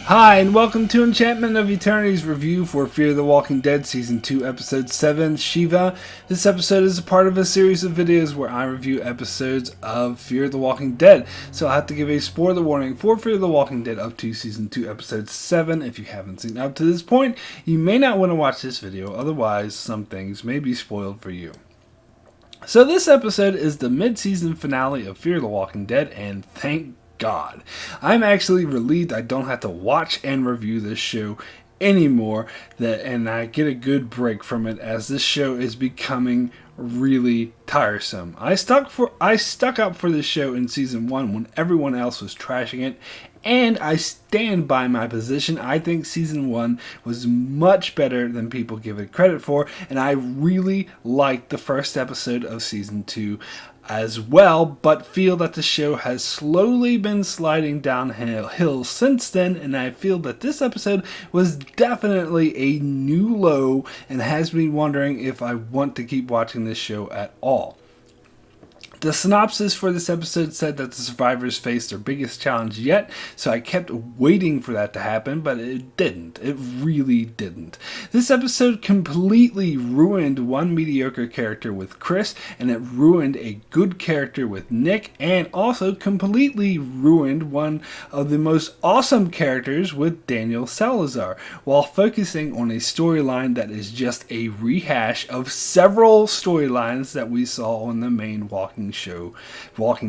Hi, and welcome to Enchantment of Eternity's review for Fear the Walking Dead Season 2, Episode 7, Shiva. This episode is a part of a series of videos where I review episodes of Fear the Walking Dead. So I have to give a spoiler warning for Fear the Walking Dead up to Season 2, Episode 7. If you haven't seen up to this point, you may not want to watch this video, otherwise some things may be spoiled for you. So this episode is the mid-season finale of Fear the Walking Dead, and thank God. I'm actually relieved I don't have to watch and review this show anymore, and I get a good break from it, as this show is becoming really tiresome. I stuck up for this show in season 1 when everyone else was trashing it, and I stand by my position. I think season 1 was much better than people give it credit for, and I really liked the first episode of season 2 as well, but feel that the show has slowly been sliding downhill since then, and I feel that this episode was definitely a new low and has me wondering if I want to keep watching this show at all. The synopsis for this episode said that the survivors faced their biggest challenge yet, so I kept waiting for that to happen, but it didn't. It really didn't. This episode completely ruined one mediocre character with Chris, and it ruined a good character with Nick, and also completely ruined one of the most awesome characters with Daniel Salazar, while focusing on a storyline that is just a rehash of several storylines that we saw on the main Walking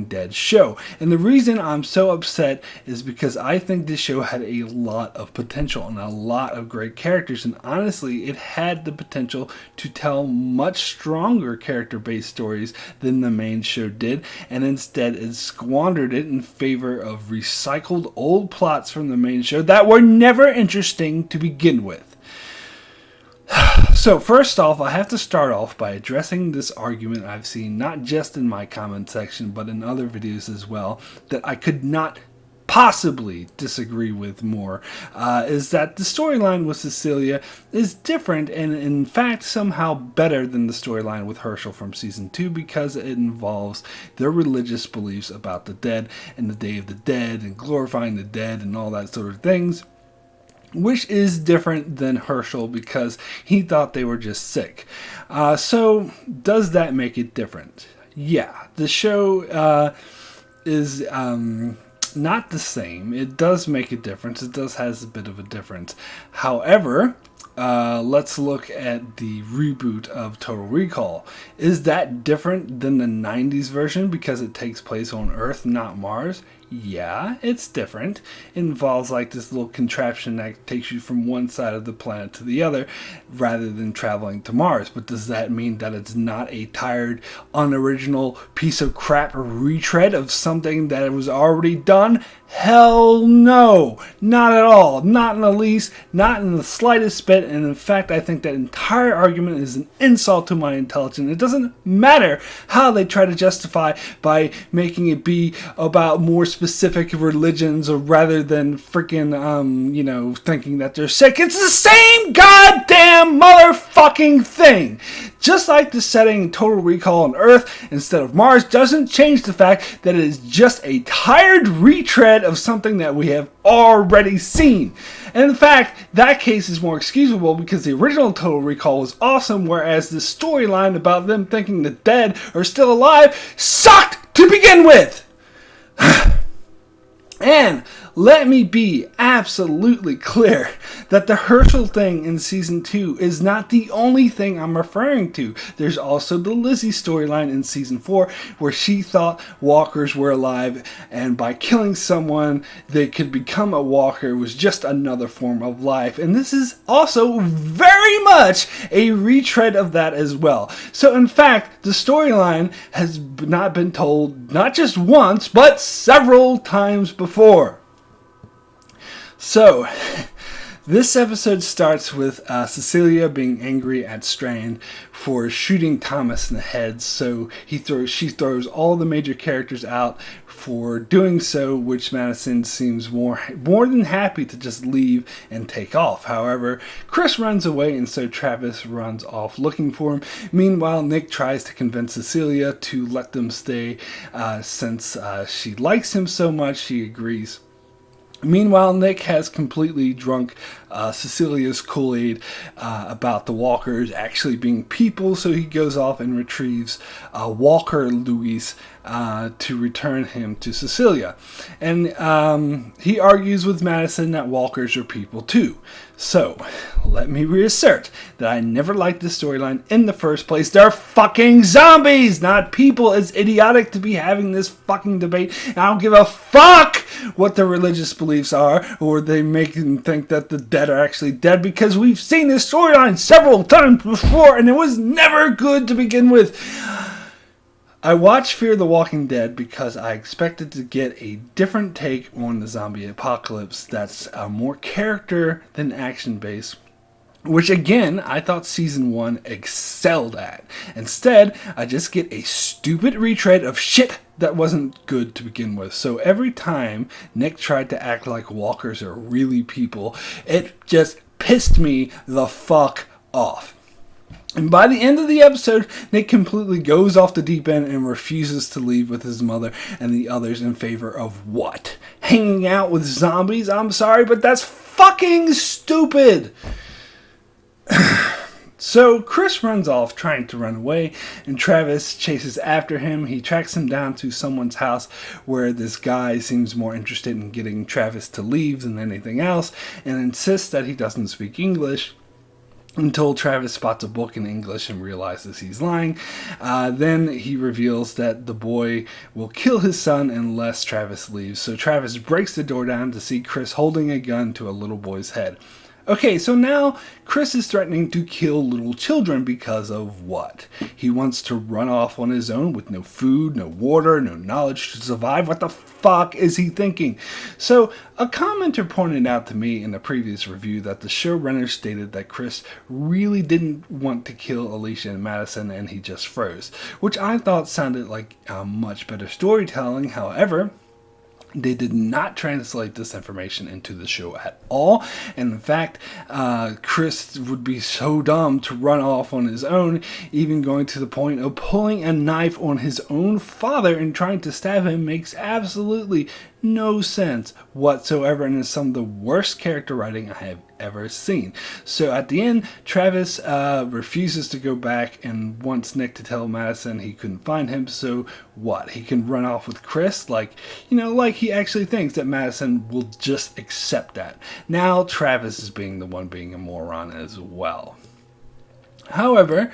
Dead show. And the reason I'm so upset is because I think this show had a lot of potential and a lot of great characters, and honestly it had the potential to tell much stronger character-based stories than the main show did, and instead it squandered it in favor of recycled old plots from the main show that were never interesting to begin with. So first off, I have to start off by addressing this argument I've seen not just in my comment section but in other videos as well that I could not possibly disagree with more, is that the storyline with Cecilia is different and in fact somehow better than the storyline with Herschel from season 2, because it involves their religious beliefs about the dead and the Day of the Dead and glorifying the dead and all that sort of things, which is different than Herschel because he thought they were just sick. So does that make it different? Yeah, the show is not the same. It does make a difference. It does has a bit of a difference. However, let's look at the reboot of Total Recall. Is that different than the 90s version because it takes place on Earth, not Mars? Yeah, it's different. It involves like this little contraption that takes you from one side of the planet to the other rather than traveling to Mars. But does that mean that it's not a tired, unoriginal piece of crap retread of something that was already done? Hell no! Not at all. Not in the least. Not in the slightest bit. And in fact, I think that entire argument is an insult to my intelligence. It doesn't matter how they try to justify by making it be about more specific religions or rather than freaking, thinking that they're sick. It's the same goddamn motherfucking thing. Just like the setting Total Recall on Earth instead of Mars doesn't change the fact that it is just a tired retread of something that we have already seen. And in fact, that case is more excusable because the original Total Recall was awesome, whereas the storyline about them thinking the dead are still alive sucked to begin with. And let me be absolutely clear that the Herschel thing in season 2 is not the only thing I'm referring to. There's also the Lizzie storyline in season 4 where she thought walkers were alive, and by killing someone they could become a walker was just another form of life. And this is also very much a retread of that as well. So in fact, the storyline has not been told not just once but several times before. So, this episode starts with Cecilia being angry at Strand for shooting Thomas in the head, so she throws all the major characters out for doing so, which Madison seems more than happy to just leave and take off. However, Chris runs away, and so Travis runs off looking for him. Meanwhile, Nick tries to convince Cecilia to let them stay since she likes him so much. She agrees. Meanwhile, Nick has completely drunk Cecilia's Kool-Aid about the walkers actually being people, so he goes off and retrieves Walker Louis to return him to Cecilia. And he argues with Madison that walkers are people too. So, let me reassert that I never liked this storyline in the first place. They're fucking zombies, not people. It's idiotic to be having this fucking debate. And I don't give a fuck what their religious beliefs are, or they make them think that the dead are actually dead, because we've seen this storyline several times before, and it was never good to begin with. I watched Fear the Walking Dead because I expected to get a different take on the zombie apocalypse that's more character than action based, which again I thought season 1 excelled at. Instead, I just get a stupid retread of shit that wasn't good to begin with. So every time Nick tried to act like walkers are really people, it just pissed me the fuck off. And by the end of the episode, Nick completely goes off the deep end and refuses to leave with his mother and the others in favor of what? Hanging out with zombies? I'm sorry, but that's fucking stupid! So Chris runs off trying to run away, and Travis chases after him. He tracks him down to someone's house where this guy seems more interested in getting Travis to leave than anything else, and insists that he doesn't speak English, until Travis spots a book in English and realizes he's lying. Then he reveals that the boy will kill his son unless Travis leaves. So Travis breaks the door down to see Chris holding a gun to a little boy's head. Okay, so now Chris is threatening to kill little children because of what? He wants to run off on his own with no food, no water, no knowledge to survive. What the fuck is he thinking? So a commenter pointed out to me in a previous review that the showrunner stated that Chris really didn't want to kill Alicia and Madison and he just froze, which I thought sounded like much better storytelling. However, they did not translate this information into the show at all. And in fact, Chris would be so dumb to run off on his own, even going to the point of pulling a knife on his own father and trying to stab him makes absolutely no sense whatsoever, and is some of the worst character writing I have ever seen. So at the end, Travis refuses to go back and wants Nick to tell Madison he couldn't find him. So what? He can run off with Chris, like he actually thinks that Madison will just accept that. Now Travis is being the one being a moron as well. However,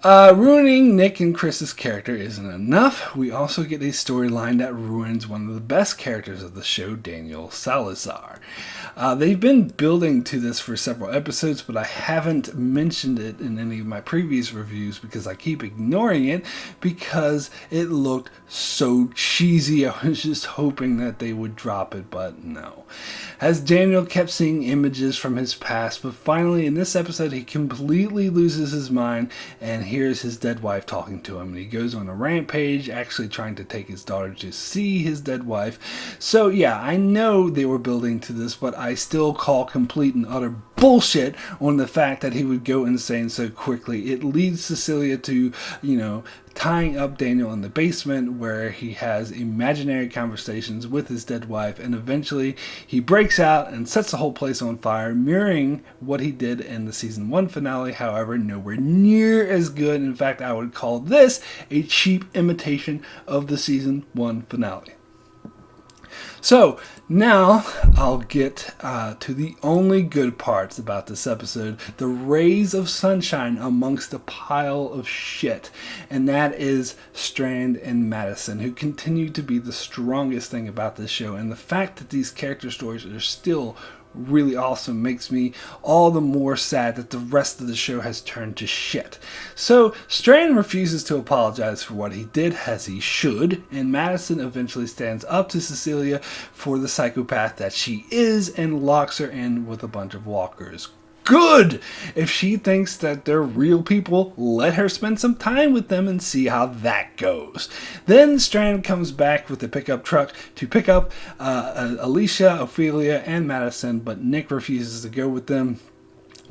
ruining Nick and Chris's character isn't enough. We also get a storyline that ruins one of the best characters of the show, Daniel Salazar. They've been building to this for several episodes, but I haven't mentioned it in any of my previous reviews because I keep ignoring it because it looked so cheesy. I was just hoping that they would drop it, but no. As Daniel kept seeing images from his past, but finally in this episode he completely loses his mind and hears his dead wife talking to him, and he goes on a rampage, actually trying to take his daughter to see his dead wife. So yeah, I know they were building to this, but I still call complete and utter bullshit on the fact that he would go insane so quickly. It leads Cecilia to, tying up Daniel in the basement where he has imaginary conversations with his dead wife, and eventually he breaks out and sets the whole place on fire, mirroring what he did in the season 1 finale, however nowhere near as good. In fact, I would call this a cheap imitation of the season 1 finale. So now I'll get to the only good parts about this episode, the rays of sunshine amongst a pile of shit, and that is Strand and Madison, who continue to be the strongest thing about this show. And the fact that these character stories are still really awesome makes me all the more sad that the rest of the show has turned to shit. So Strand refuses to apologize for what he did, as he should, and Madison eventually stands up to Cecilia for the psychopath that she is and locks her in with a bunch of walkers. Good! If she thinks that they're real people, let her spend some time with them and see how that goes. Then Strand comes back with the pickup truck to pick up Alicia, Ophelia, and Madison, but Nick refuses to go with them.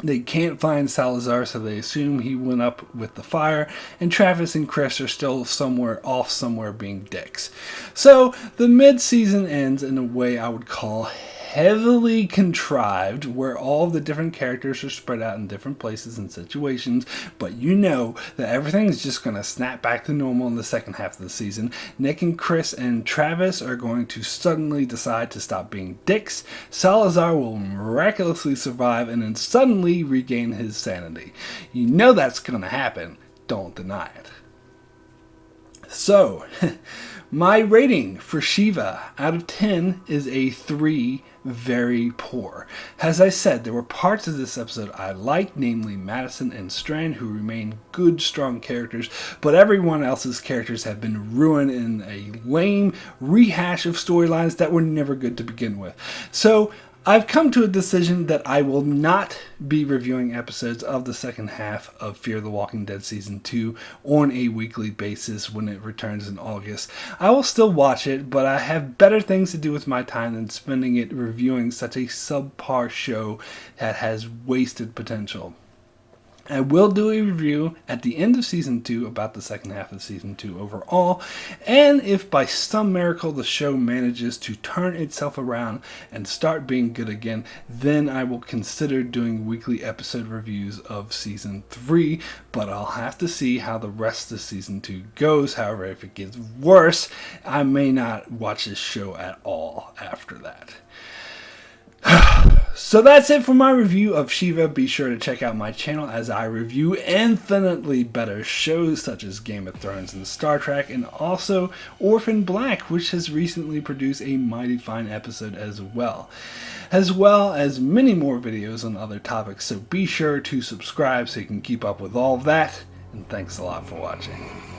They can't find Salazar, so they assume he went up with the fire, and Travis and Chris are still somewhere being dicks. So the mid-season ends in a way I would call heavily contrived, where all the different characters are spread out in different places and situations, but you know that everything is just going to snap back to normal in the second half of the season. Nick and Chris and Travis are going to suddenly decide to stop being dicks. Salazar will miraculously survive and then suddenly regain his sanity. You know that's going to happen. Don't deny it. So, my rating for Shiva out of 10 is a 3, very poor. As I said, there were parts of this episode I liked, namely Madison and Strand, who remain good, strong characters, but everyone else's characters have been ruined in a lame rehash of storylines that were never good to begin with. So, I've come to a decision that I will not be reviewing episodes of the second half of Fear the Walking Dead Season 2 on a weekly basis when it returns in August. I will still watch it, but I have better things to do with my time than spending it reviewing such a subpar show that has wasted potential. I will do a review at the end of Season 2 about the second half of Season 2 overall, and if by some miracle the show manages to turn itself around and start being good again, then I will consider doing weekly episode reviews of Season 3, but I'll have to see how the rest of Season 2 goes. However, if it gets worse, I may not watch this show at all after that. So that's it for my review of Shiva. Be sure to check out my channel as I review infinitely better shows such as Game of Thrones and Star Trek, and also Orphan Black, which has recently produced a mighty fine episode as well as many more videos on other topics. So be sure to subscribe so you can keep up with all of that, and thanks a lot for watching.